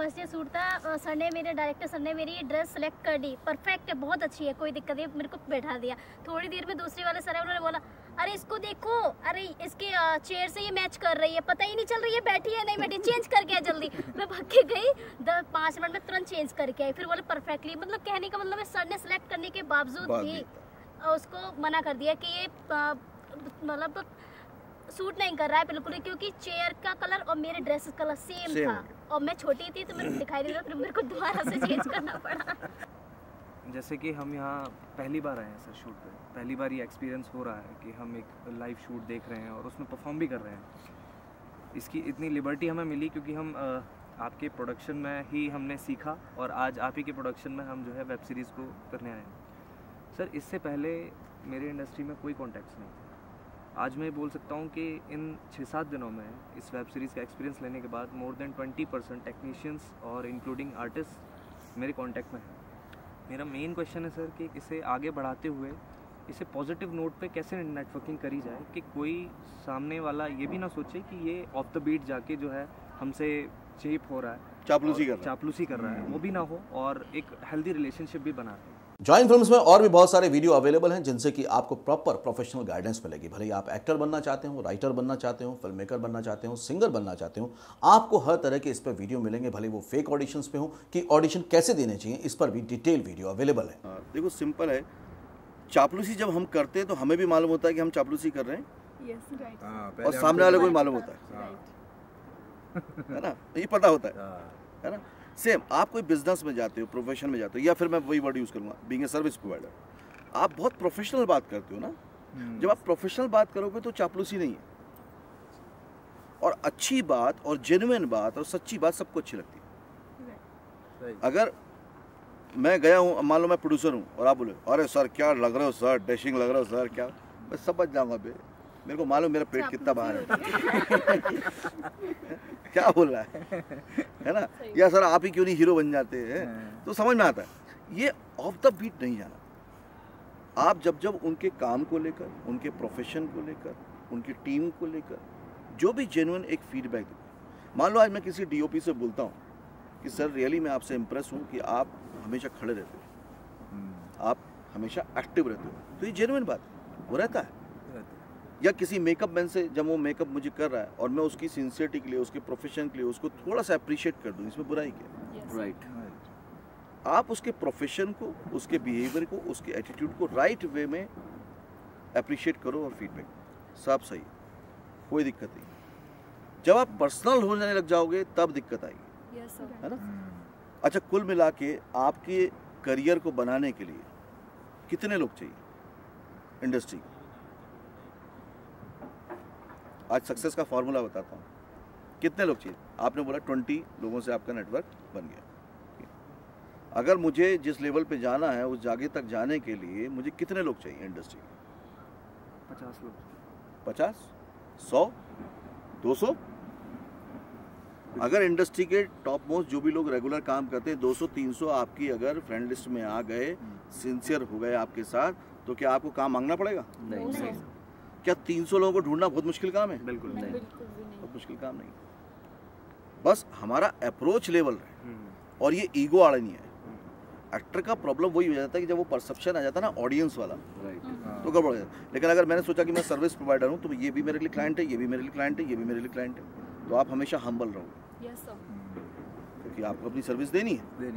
First day shoot था, sir ने मेरे डायरेक्टर सर ने मेरी ड्रेस सेलेक्ट कर दी, परफेक्ट है, बहुत अच्छी है, कोई दिक्कत नहीं, मेरे को बैठा दिया। थोड़ी देर में दूसरे वाले सर है, उन्होंने बोला अरे इसको देखो, अरे इसके चेयर से ये मैच कर रही है, पता ही नहीं चल रही है बैठी है नहीं बैठी, चेंज करके आ जल्दी। मैं भाग के गई, 5 मिनट में तुरंत चेंज करके आई, फिर बोले परफेक्टली। मतलब कहने का मतलब है सर ने सेलेक्ट करने के बावजूद भी उसको मना कर दिया कि ये मतलब सूट नहीं कर रहा है बिल्कुल ही, क्योंकि चेयर का कलर और मेरे ड्रेस कलर सेम था और मैं छोटी थी तो मेरे को दिखाई दे रहा था, फिर मेरे को दोबारा से चेंज करना पड़ा। जैसे कि हम यहाँ पहली बार आए हैं सर शूट पे, पहली बार ये एक्सपीरियंस हो रहा है कि हम एक लाइव शूट देख रहे हैं और उसमें परफॉर्म भी कर रहे हैं। इसकी इतनी लिबर्टी हमें मिली क्योंकि हम आपके प्रोडक्शन में ही हमने सीखा और आज आप ही के प्रोडक्शन में हम जो है वेब सीरीज़ को करने आए हैं। सर इससे पहले मेरे इंडस्ट्री में कोई कॉन्टैक्ट्स नहीं। आज मैं बोल सकता हूँ कि इन 6-7 दिनों में इस वेब सीरीज़ का एक्सपीरियंस लेने के बाद मोर देन 20% टेक्नीशियंस और इंक्लूडिंग आर्टिस्ट मेरे कांटेक्ट में हैं। मेरा मेन क्वेश्चन है सर कि इसे आगे बढ़ाते हुए इसे पॉजिटिव नोट पे कैसे नेटवर्किंग करी जाए कि कोई सामने वाला ये भी ना सोचे कि ये ऑफ द बीट जाके जो है हमसे चीप हो रहा है, चापलूसी कर रहा है, वो भी ना हो और एक हेल्दी रिलेशनशिप भी बना रहे। जॉइन फिल्म्स में और भी बहुत सारे वीडियो अवेलेबल हैं जिनसे कि आपको प्रॉपर प्रोफेशनल गाइडेंस मिलेगी। भले ही आप एक्टर बनना चाहते हो, राइटर बनना चाहते हो, फिल्म मेकर बनना चाहते हो, सिंगर बनना चाहते हो, आपको हर तरह के इस पर वीडियो मिलेंगे। भले वो फेक ऑडिशंस पे हो कि ऑडिशन कैसे देने चाहिए, इस पर भी डिटेल वीडियो अवेलेबल है। देखो सिंपल है, चापलूसी जब हम करते हैं तो हमें भी मालूम होता है कि हम चापलूसी कर रहे हैं। yes, right. और सामने वाले को भी मालूम होता है ना, ये पता होता है ना। सेम आप कोई बिजनेस में जाते हो, प्रोफेशन में जाते हो, या फिर मैं वही वर्ड यूज़ करूँगा बीइंग ए सर्विस प्रोवाइडर, आप बहुत प्रोफेशनल बात करते हो ना। जब आप प्रोफेशनल बात करोगे तो चापलूसी नहीं है, और अच्छी बात और जेन्युइन बात और सच्ची बात सबको अच्छी लगती है। अगर मैं गया हूँ, मान लो मैं प्रोड्यूसर हूँ और आप बोले अरे सर क्या लग रहे हो सर, डैशिंग लग रहे हो सर, क्या, मैं समझ जाऊँगा बे, मेरे को मालूम मेरा पेट कितना बाहर है क्या बोल रहा है ना, या सर आप ही क्यों नहीं हीरो बन जाते हैं, तो समझ में आता है। ये ऑफ द बीट नहीं जाना। आप जब जब उनके काम को लेकर, उनके प्रोफेशन को लेकर, उनकी टीम को लेकर जो भी जेन्युइन एक फीडबैक दो। मान लो आज मैं किसी डीओपी से बोलता हूँ कि सर रियली मैं आपसे इम्प्रेस हूँ कि आप हमेशा खड़े रहते हो, आप हमेशा एक्टिव रहते हो, तो ये जेन्युइन बात है, वो रहता है। या किसी मेकअप मैन से जब वो मेकअप मुझे कर रहा है और मैं उसकी सिंसियरिटी के लिए, उसके प्रोफेशन के लिए उसको थोड़ा सा अप्रिशिएट कर दूँ, इसमें बुराई क्या। राइट, आप उसके प्रोफेशन को, उसके बिहेवियर को, उसके एटीट्यूड को राइट वे में अप्रिशिएट करो और फीडबैक, सब सही, कोई दिक्कत नहीं। जब आप पर्सनल हो जाने लग जाओगे तब दिक्कत आएगी, है ना। अच्छा, कुल मिला के आपके करियर को बनाने के लिए कितने लोग चाहिए इंडस्ट्री को? आज सक्सेस का फॉर्मूला बताता हूँ, कितने लोग चाहिए? आपने बोला 20 लोगों से आपका नेटवर्क बन गया। अगर मुझे जिस लेवल पे जाना है उस जगह तक जाने के लिए मुझे कितने लोग चाहिए इंडस्ट्री में? 50 लोग। 50, 100, 200? अगर इंडस्ट्री के टॉप मोस्ट जो भी लोग रेगुलर काम करते हैं 200-300 आपकी अगर फ्रेंड लिस्ट में आ गए, सिंसियर हो गए आपके साथ, तो क्या आपको काम मांगना पड़ेगा? नहीं। क्या 300 लोगों को ढूंढना बहुत मुश्किल काम है? बिल्कुल नहीं, बहुत मुश्किल काम नहीं। बस हमारा अप्रोच लेवल है और ये ईगो वाला नहीं है। एक्टर का प्रॉब्लम वही हो जाता है कि जब वो परसेप्शन आ जाता है ना ऑडियंस वाला, तो गड़बड़ हो जाता है। लेकिन अगर मैंने सोचा कि मैं सर्विस प्रोवाइडर हूँ तो ये भी मेरे लिए क्लाइंट है, ये भी मेरे लिए क्लाइंट है, ये भी मेरे लिए क्लाइंट है, तो आप हमेशा हम्बल रहोगे, क्योंकि आपको अपनी सर्विस देनी है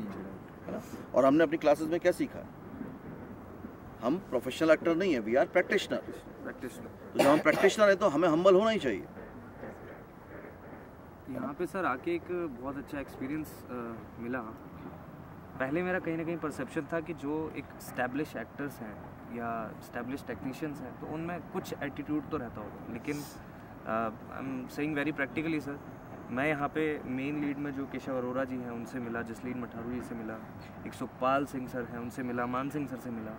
ना। और हमने अपनी क्लासेस में क्या सीखा है, हम प्रोफेशनल एक्टर नहीं है, वी आर प्रैक्टिशनर। तो जब हम प्रैक्टिशनर है तो हमें हम्बल होना ही चाहिए। यहाँ पे सर आके एक बहुत अच्छा एक्सपीरियंस मिला। पहले मेरा कहीं ना कहीं परसेप्शन था कि जो एक स्टैब्लिश एक्टर्स हैं या स्टैब्लिश टेक्नीशियंस हैं तो उनमें कुछ एटीट्यूड तो रहता होगा, लेकिन I am saying very practically sir, मैं यहाँ पे मेन लीड में जो केशव अरोरा जी हैं उनसे मिला, जसलीन मठारू जी से मिला, एक सुखपाल सिंह सर हैं उनसे मिला, मान सिंह सर से मिला,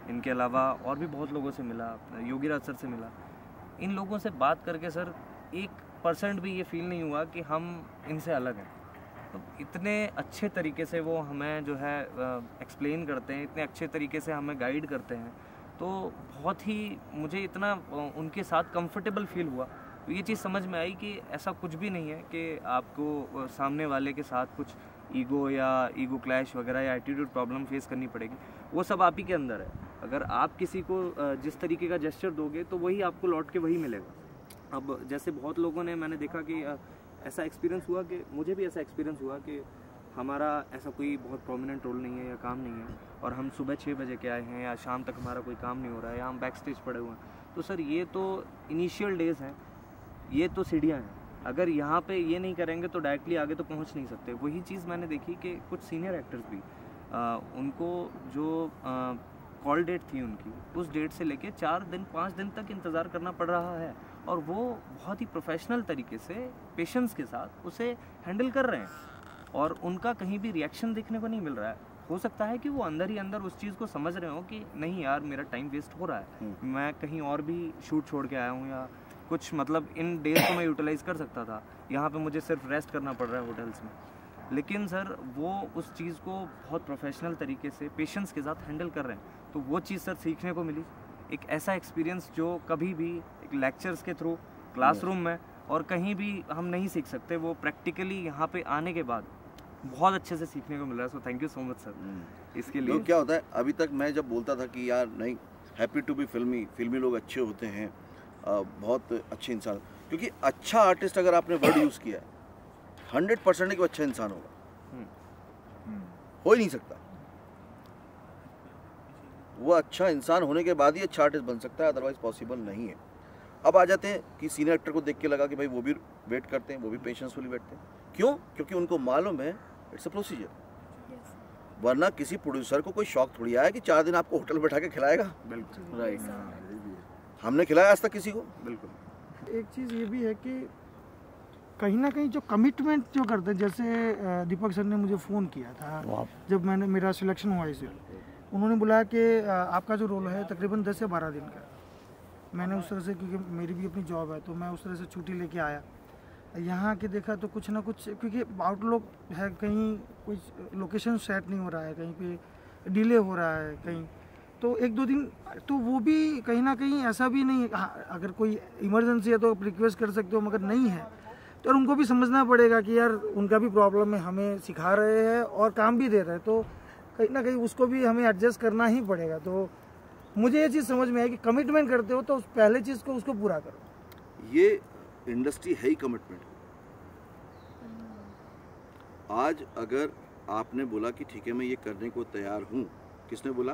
इनके अलावा और भी बहुत लोगों से मिला, योगीराज सर से मिला। इन लोगों से बात करके सर 1% भी ये फील नहीं हुआ कि हम इनसे अलग हैं। तो इतने अच्छे तरीके से वो हमें जो है एक्सप्लेन करते हैं, इतने अच्छे तरीके से हमें गाइड करते हैं, तो बहुत ही मुझे इतना उनके साथ कंफर्टेबल फील हुआ, तो ये चीज़ समझ में आई कि ऐसा कुछ भी नहीं है कि आपको सामने वाले के साथ कुछ ईगो या ईगो क्लैश वगैरह या एटीट्यूड प्रॉब्लम फेस करनी पड़ेगी, वो सब आप ही के अंदर है। अगर आप किसी को जिस तरीके का जेस्चर दोगे तो वही आपको लौट के वही मिलेगा। अब जैसे बहुत लोगों ने, मैंने देखा कि ऐसा एक्सपीरियंस हुआ कि मुझे भी ऐसा एक्सपीरियंस हुआ कि हमारा ऐसा कोई बहुत प्रोमिनेंट रोल नहीं है या काम नहीं है और हम सुबह 6 बजे के आए हैं या शाम तक हमारा कोई काम नहीं हो रहा है या हम बैक स्टेज पड़े हुए हैं। तो सर ये तो इनिशियल डेज़ हैं, ये तो सीढ़ियाँ हैं। अगर यहाँ पे ये नहीं करेंगे तो डायरेक्टली आगे तो पहुँच नहीं सकते। वही चीज़ मैंने देखी कि कुछ सीनियर एक्टर्स भी उनको जो कॉल डेट थी उनकी, उस डेट से लेके 4 दिन 5 दिन तक इंतज़ार करना पड़ रहा है और वो बहुत ही प्रोफेशनल तरीके से पेशेंस के साथ उसे हैंडल कर रहे हैं और उनका कहीं भी रिएक्शन देखने को नहीं मिल रहा है। हो सकता है कि वो अंदर ही अंदर उस चीज़ को समझ रहे हो कि नहीं यार मेरा टाइम वेस्ट हो रहा है, मैं कहीं और भी शूट छोड़ के आया हूँ या कुछ, मतलब इन डेज को मैं यूटिलाइज़ कर सकता था, यहाँ पे मुझे सिर्फ रेस्ट करना पड़ रहा है होटल्स में। लेकिन सर वो उस चीज़ को बहुत प्रोफेशनल तरीके से पेशेंस के साथ हैंडल कर रहे हैं। तो वो चीज़ सर सीखने को मिली, एक ऐसा एक्सपीरियंस जो कभी भी एक लेक्चर्स के थ्रू क्लासरूम में और कहीं भी हम नहीं सीख सकते, वो प्रैक्टिकली यहाँ पे आने के बाद बहुत अच्छे से सीखने को मिल रहा है। So thank you so much sir इसके लिए। तो क्या होता है, अभी तक मैं जब बोलता था कि यार नहीं, हैप्पी टू बी फिल्मी लोग अच्छे होते हैं, बहुत अच्छे इंसान, क्योंकि अच्छा आर्टिस्ट अगर आपने वर्ड यूज़ किया 100% कि वो अच्छा इंसान होगा, हो ही नहीं सकता। वो अच्छा इंसान होने के बाद ही अच्छा आर्टिस्ट बन सकता है, अदरवाइज पॉसिबल नहीं है। अब आ जाते हैं कि सीनियर एक्टर को देख के लगा कि भाई वो भी वेट करते हैं, वो भी पेशेंसफुली बैठते हैं। क्यों? क्योंकि उनको मालूम है इट्स अ प्रोसीजर। वरना किसी प्रोड्यूसर को कोई शौक थोड़ी आया कि 4 दिन आपको होटल बैठा के खिलाएगा। बिल्कुल राइट, हमने खिलाया आज तक किसी को? बिल्कुल। एक चीज़ ये भी है कि कहीं ना कहीं जो कमिटमेंट जो करते हैं, जैसे दीपक सर ने मुझे फ़ोन किया था जब मेरा सिलेक्शन हुआ इसे, उन्होंने बुलाया कि आपका जो रोल है तकरीबन 10 से 12 दिन का। मैंने उस तरह से, क्योंकि मेरी भी अपनी जॉब है, तो मैं उस तरह से छुट्टी लेके आया। यहाँ के देखा तो कुछ ना कुछ, क्योंकि आउटलुक है, कहीं कुछ लोकेशन सेट नहीं हो रहा है, कहीं पे डिले हो रहा है कहीं, तो 1-2 दिन, तो वो भी कहीं ना कहीं ऐसा भी नहीं है। हाँ, अगर कोई इमरजेंसी है तो आप रिक्वेस्ट कर सकते हो, मगर नहीं है तो उनको भी समझना पड़ेगा कि यार उनका भी प्रॉब्लम है, हमें सिखा रहे हैं और काम भी दे रहे हैं, तो कहीं ना कहीं उसको भी हमें एडजस्ट करना ही पड़ेगा। तो मुझे ये चीज़ समझ में आई कि कमिटमेंट करते हो तो उस पहले चीज़ को उसको पूरा करो। ये इंडस्ट्री है ही कमिटमेंट। आज अगर आपने बोला कि ठीक है मैं ये करने को तैयार हूँ, किसने बोला?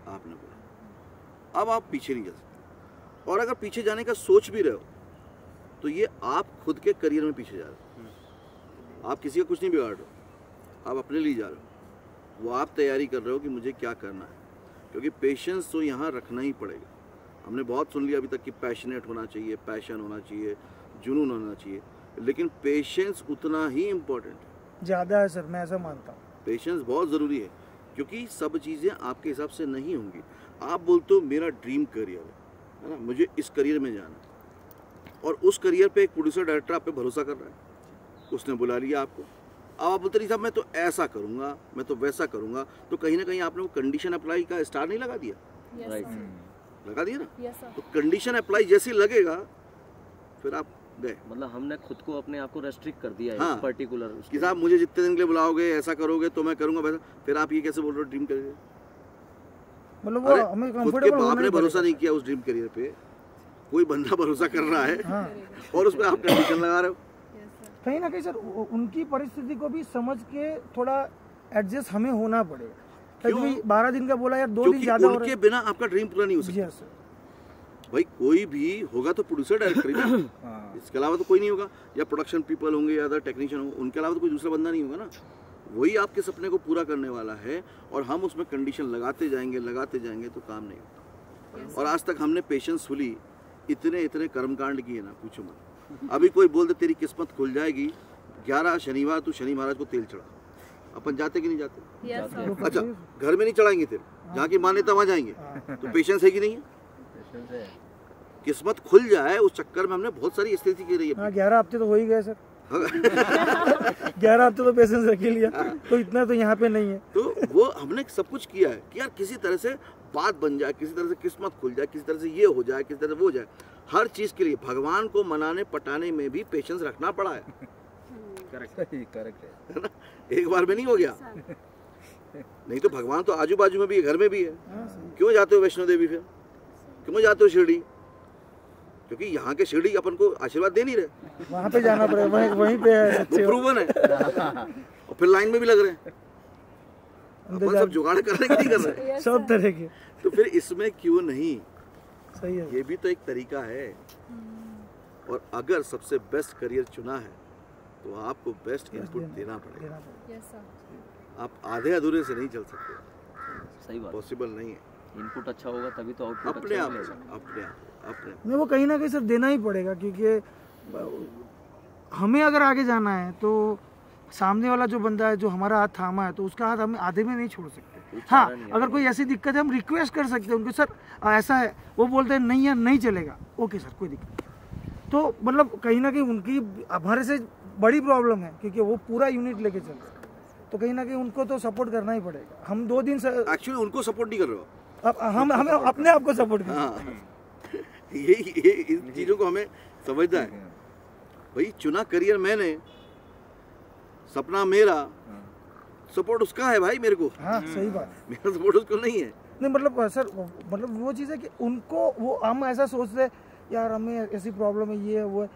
आपने बोला। अब आप पीछे नहीं जा सकते, और अगर पीछे जाने का सोच भी रहे हो तो ये आप खुद के करियर में पीछे जा रहे हो। आप किसी का कुछ नहीं बिगाड़ रहे हो, आप अपने लिए जा रहे हो। वो आप तैयारी कर रहे हो कि मुझे क्या करना है, क्योंकि पेशेंस तो यहाँ रखना ही पड़ेगा। हमने बहुत सुन लिया अभी तक कि पैशनेट होना चाहिए, पैशन होना चाहिए, जुनून होना चाहिए, लेकिन पेशेंस उतना ही इम्पोर्टेंट है, ज़्यादा है सर, मैं ऐसा मानता हूँ। पेशेंस बहुत ज़रूरी है, क्योंकि सब चीज़ें आपके हिसाब से नहीं होंगी। आप बोलते हो मेरा ड्रीम करियर है ना, मुझे इस करियर में जाना है, और उस करियर पे एक प्रोड्यूसर डायरेक्टर आप पे भरोसा कर रहा है, उसने बुला लिया आपको। अब आप बोलते नहीं साहब मैं तो ऐसा करूँगा, मैं तो वैसा करूँगा, तो कहीं ना कहीं आपने वो कंडीशन अप्लाई का स्टार नहीं लगा दिया? राइट, लगा दिया ना। तो कंडीशन अप्लाई जैसे ही लगेगा फिर आप गए, मतलब हमने खुद को अपने आप को रेस्ट्रिक्ट कर दिया है। हाँ, पर्टिकुलर कि साहब मुझे जितने दिन के लिए बुलाओगे, ऐसा करोगे तो मैं करूँगा वैसा। फिर आप ये कैसे बोल रहे हो ड्रीम करियर? मतलब वो हमें कंफर्टेबल होना ही भरोसा नहीं किया उस ड्रीम करियर पे, कोई बंदा भरोसा कर रहा है। हाँ। और उस पर आप कंडीशन लगा रहे हो। कहीं ना कहीं सर उनकी परिस्थिति को भी समझ के थोड़ा एडजस्ट हमें होना पड़ेगा। क्यों? 12 दिन का बोला यार, 2 दिन ज्यादा हो रहा है। उनके बिना आपका ड्रीम पूरा नहीं हो सकता। सर भाई कोई भी होगा तो प्रोड्यूसर डायरेक्टर ही ना, इसके अलावा तो कोई नहीं होगा, या प्रोडक्शन पीपल होंगे या अदर टेक्नीशियन होंगे, उनके अलावा तो कोई दूसरा बंदा नहीं होगा ना। वही आपके सपने को पूरा करने वाला है, और हम उसमें कंडीशन लगाते जाएंगे तो काम नहीं होगा। और आज तक हमने पेशेंसफुली इतने कर्मकांड किए ना, पूछो मत। अभी कोई बोल दे तेरी किस्मत खुल जाएगी, 11 शनिवार तू शनि महाराज को तेल चढ़ा, अपन जाते कि नहीं जाते? अच्छा, घर में नहीं चढ़ाएंगे तेल, जहाँ की मान्यता वहाँ जाएंगे, तो पेशेंस है कि नहीं है? किस्मत खुल जाए उस चक्कर में हमने बहुत सारी स्थिति की रही है। 11 हफ्ते तो हो ही गए सर। 11 हफ्ते तो पेशेंस रख लिया, तो इतना तो यहाँ पे नहीं है। तो वो हमने सब कुछ किया है कि यार किसी तरह से बात बन जाए, किसी तरह से किस्मत खुल जाए, किसी तरह से ये हो जाए, किसी तरह से वो हो जाए। हर चीज़ के लिए भगवान को मनाने पटाने में भी पेशेंस रखना पड़ा है करेक्ट है ना, एक बार में नहीं हो गया। नहीं तो भगवान तो आजू बाजू में भी है, घर में भी है। क्यों जाते हो वैष्णो देवी, फिर क्यों जाते हो शिरडी? क्योंकि यहाँ के शिरडी अपन को आशीर्वाद दे नहीं रहे, वहाँ पे जाना पड़ेगा, वहीं पे वो प्रूवन है। और फिर लाइन में भी लग रहे हैं, अपन सब जुगाड़ कर रहे हैं कि नहीं कर रहे? सब तरह के। तो फिर इसमें क्यों नहीं, सही है, ये भी तो एक तरीका है। और अगर सबसे बेस्ट करियर चुना है तो आपको बेस्ट इनपुट देना पड़ेगा। आप आधे अधूरे से नहीं चल सकते, सही बात, पॉसिबल नहीं है। इनपुट अच्छा होगा तभी तो आउटपुट अपने अच्छा आप मिलेगा। अपने नहीं वो कहीं ना कहीं सर देना ही पड़ेगा, क्योंकि हमें अगर आगे जाना है तो सामने वाला जो बंदा है जो हमारा हाथ थामा है तो उसका हाथ हम आधे में नहीं छोड़ सकते। हाँ, अगर कोई ऐसी दिक्कत है हम रिक्वेस्ट कर सकते हैं उनको, सर ऐसा है, वो बोलते हैं नहीं यार नहीं चलेगा, ओके सर कोई दिक्कत नहीं। तो मतलब कहीं ना कहीं उनकी हमारे से बड़ी प्रॉब्लम है, क्योंकि वो पूरा यूनिट लेके चल रहे हैं, तो कहीं ना कहीं उनको तो सपोर्ट करना ही पड़ेगा। हम 2 दिन से एक्चुअली उनको सपोर्ट नहीं कर रहे हो, अब हम हमें अपने आप को सपोर्ट करना। हाँ, ये इन चीजों को हमें समझना है। भाई चुना करियर मैंने, सपना मेरा, सपोर्ट उसका है भाई मेरे को। हाँ सही बात, मेरा सपोर्ट उसको नहीं है। नहीं मतलब सर मतलब वो चीज़ है कि उनको वो हम ऐसा सोचते यार हमें ऐसी प्रॉब्लम है, ये है वो है,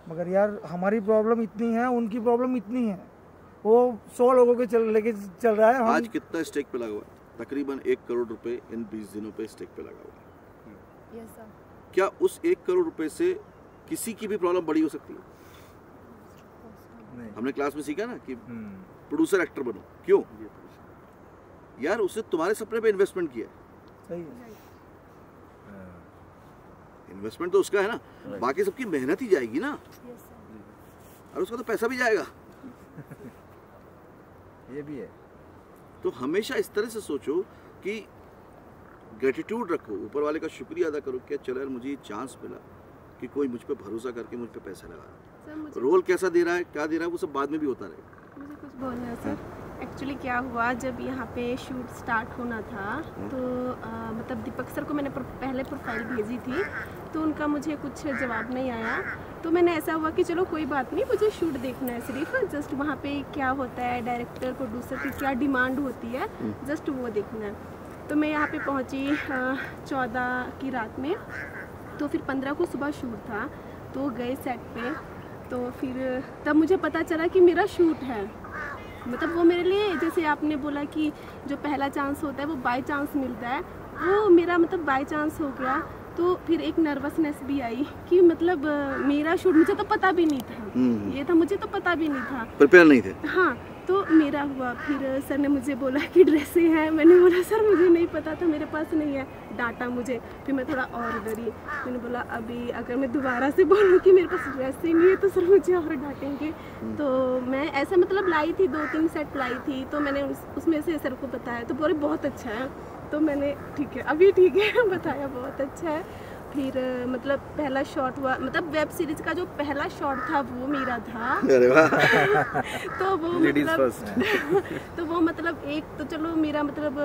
मगर यार हमारी प्रॉब्लम इतनी है, उनकी प्रॉब्लम इतनी है, वो 100 लोगों के लेके चल रहा है। आज कितना स्टेक पे लगा हुआ है? तकरीबन 1 करोड़ रुपए इन 20 दिनों पे स्टेक पे लगा हुआ है। क्या उस 1 करोड़ रुपए से किसी की भी प्रॉब्लम बड़ी हो सकती है? हमने क्लास में सीखा ना कि प्रोड्यूसर एक्टर बनो, क्यों यार? उसने तुम्हारे सपने पे इन्वेस्टमेंट किया है। सही है, इन्वेस्टमेंट तो उसका है ना, बाकी सबकी मेहनत ही जाएगी ना, और उसका तो पैसा भी जाएगा। ये भी है। तो हमेशा इस तरह से सोचो कि ग्रेटिट्यूड रखो, ऊपर वाले का शुक्रिया अदा करो, क्या चलो यार मुझे ये चांस मिला कि कोई मुझ पे भरोसा करके मुझ पे पैसा लगा रहा है। रोल कैसा दे रहा है, क्या दे रहा है, वो सब बाद में भी होता रहेगा। मुझे कुछ बोलना है सर। एक्चुअली क्या हुआ, जब यहाँ पे शूट स्टार्ट होना था तो मतलब दीपक सर को मैंने पहले प्रोफाइल भेजी थी, तो उनका मुझे कुछ जवाब नहीं आया। तो मैंने ऐसा हुआ कि चलो कोई बात नहीं, मुझे शूट देखना है सिर्फ, जस्ट वहाँ पे क्या होता है, डायरेक्टर प्रोड्यूसर की क्या डिमांड होती है, जस्ट वो देखना है। तो मैं यहाँ पे पहुँची 14 की रात में, तो फिर 15 को सुबह शूट था, तो गए सेट पे, तो फिर तब मुझे पता चला कि मेरा शूट है। मतलब वो मेरे लिए, जैसे आपने बोला कि जो पहला चांस होता है वो बाय चांस मिलता है, वो मेरा मतलब बाय चांस हो गया। तो फिर एक नर्वसनेस भी आई कि मतलब मेरा शूट, मुझे तो पता भी नहीं था, ये था मुझे तो पता भी नहीं था, प्रिपेयर नहीं थे। हाँ, तो मेरा हुआ। फिर सर ने मुझे बोला कि ड्रेसें हैं, मैंने बोला सर मुझे नहीं पता था, मेरे पास नहीं है, डांटा मुझे। फिर मैं थोड़ा और डरी, मैंने बोला अभी अगर मैं दोबारा से बोलूँ कि मेरे पास ड्रेसें नहीं है तो सर मुझे और डांटेंगे। तो मैं ऐसा मतलब लाई थी, 2-3 सेट लाई थी, तो मैंने उसमें से सर को बताया, तो बोले बहुत अच्छा है। तो मैंने ठीक है, अभी ठीक है बताया बहुत अच्छा है। फिर मतलब पहला शॉट हुआ, मतलब वेब सीरीज का जो पहला शॉट था वो मेरा था। अरे वाह। तो वो मतलब तो वो मतलब एक तो चलो मेरा मतलब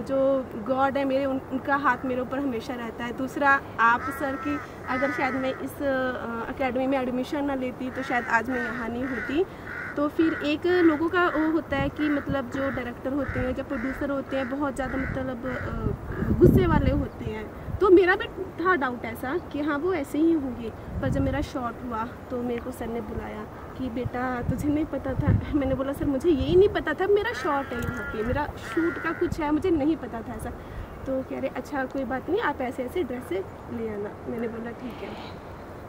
जो गॉड है मेरे, उनका हाथ मेरे ऊपर हमेशा रहता है। दूसरा आप सर की, अगर शायद मैं इस एकेडमी में एडमिशन ना लेती तो शायद आज मैं यहाँ नहीं होती। तो फिर एक लोगों का वो होता है कि मतलब जो डायरेक्टर होते हैं, जो प्रोड्यूसर होते हैं, बहुत ज़्यादा मतलब गुस्से वाले होते हैं। तो मेरा भी था डाउट ऐसा कि हाँ वो ऐसे ही होंगे। पर जब मेरा शॉट हुआ तो मेरे को सर ने बुलाया कि बेटा तुझे नहीं पता था। मैंने बोला सर मुझे यही नहीं पता था, मेरा शॉट है यहाँ पे, मेरा शूट का कुछ है, मुझे नहीं पता था ऐसा। तो कह रहे अच्छा कोई बात नहीं, आप ऐसे ऐसे ड्रेसें ले आना। मैंने बोला ठीक है।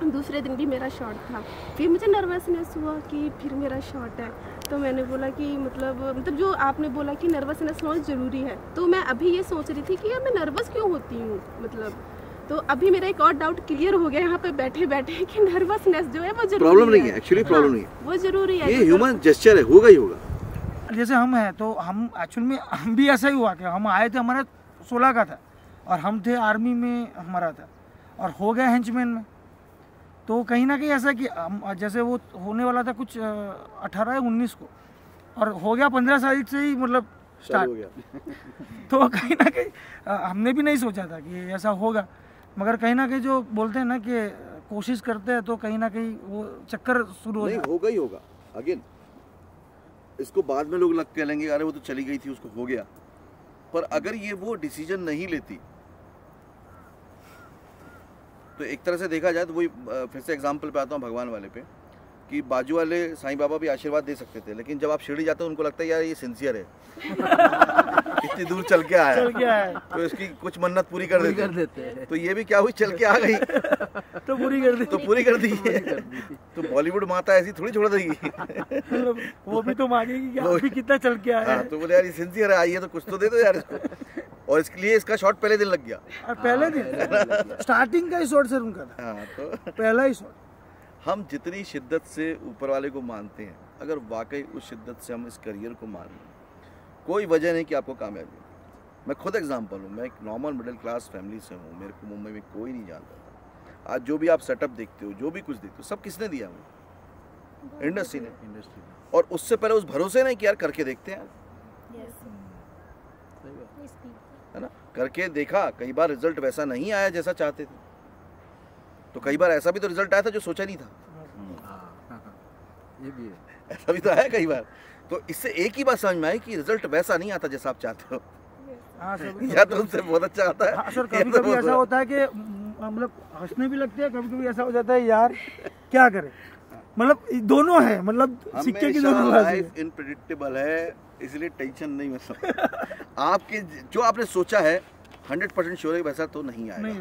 दूसरे दिन भी मेरा शॉट था, फिर मुझे नर्वसनेस हुआ कि फिर मेरा शॉट है। तो मैंने बोला कि मतलब जो आपने बोला कि नर्वसनेस होना ज़रूरी है, तो मैं अभी ये सोच रही थी कि यार मैं नर्वस क्यों होती हूँ मतलब। तो अभी मेरा एक और डाउट क्लियर हो गया यहाँ पे बैठे बैठे कि नर्वसनेस जो है वो जरूरी प्रॉब्लम नहीं है, एक्चुअली प्रॉब्लम नहीं है, वो जरूरी है, ये ह्यूमन जेस्चर है, होगा ही होगा। जैसे हम हैं तो हम एक्चुअल में हम भी ऐसा ही हुआ कि हम आए थे, हमारा 16 का था और हम थे आर्मी में हमारा था, और हो गया हेंचमैन में। तो कहीं ना कहीं ऐसा कि हम जैसे वो होने वाला था कुछ 18 या 19 को, और हो गया 15 तारीख से ही मतलब स्टार्ट हो गया। तो कहीं ना कहीं हमने भी नहीं सोचा था कि ऐसा होगा। मगर कहीं ना कहीं जो बोलते हैं ना कि कोशिश करते हैं तो कहीं ना कहीं वो चक्कर शुरू हो नहीं जाता होगा ही होगा। अगेन इसको बाद में लोग लग के लेंगे अरे वो तो चली गई थी उसको हो गया, पर अगर ये वो डिसीजन नहीं लेती तो एक तरह से देखा जाए तो वही फिर से एग्जांपल पे आता हूँ भगवान वाले पे कि बाजू वाले साईं बाबा भी आशीर्वाद दे सकते थे, लेकिन जब आप शिरडी जाते हो उनको लगता है यार ये सिंसियर है इतनी दूर चल के आया तो इसकी कुछ मन्नत पूरी कर देते हैं। तो ये भी क्या हुई, चल के आ गई तो पूरी कर दी, तो पूरी कर दी तो बॉलीवुड माता ऐसी थोड़ी छोड़ देगी मतलब वो भी तो मांगेगी कि आप भी कितना चल के आया हाँ, तो बोले यार ये सिंसियर है, आई है तो कुछ तो दे दो यार इसको, और इसके लिए इसका शॉट पहले दिन लग गया। और पहले दिन स्टार्टिंग का ही शॉट सर उनका था, हाँ, तो पहला ही शॉट। हम जितनी शिद्दत से ऊपर वाले को मानते हैं, अगर वाकई उस शिद्दत से हम इस करियर को मान लें, कोई वजह नहीं कि आपको कामयाबी। मैं खुद एग्जांपल हूँ, मैं एक नॉर्मल मिडिल क्लास फैमिली से हूँ, मेरे को मुंबई में कोई नहीं जानता था। आज जो भी आप सेटअप देखते हो, जो भी कुछ देखते हो, सब किसने दिया हमें? इंडस्ट्री ने। और उससे पहले उस भरोसे नहीं कि यार करके देखते हैं, है ना, करके देखा, कई बार रिजल्ट वैसा नहीं आया जैसा चाहते थे, तो कई बार ऐसा भी तो रिजल्ट आया था जो सोचा नहीं था, ये भी है, ऐसा भी तो आया कई बार। तो इससे एक ही बात समझ में आई कि रिजल्ट वैसा नहीं आता जैसा आप चाहते हो। हाँ सर, या तो उनसे बहुत अच्छा आता है। हाँ सर, कभी कभी ऐसा होता है कि मतलब हंसने भी लगते हैं, कभी कभी ऐसा हो जाता है यार क्या करें, मतलब दोनों है, मतलब सिक्के की दोनों बाजू। लाइफ इनप्रेडिक्टेबल है, इसलिए टेंशन नहीं मत लो। आपके जो आपने सोचा है 100% श्योर है वैसा तो नहीं आएगा। नहीं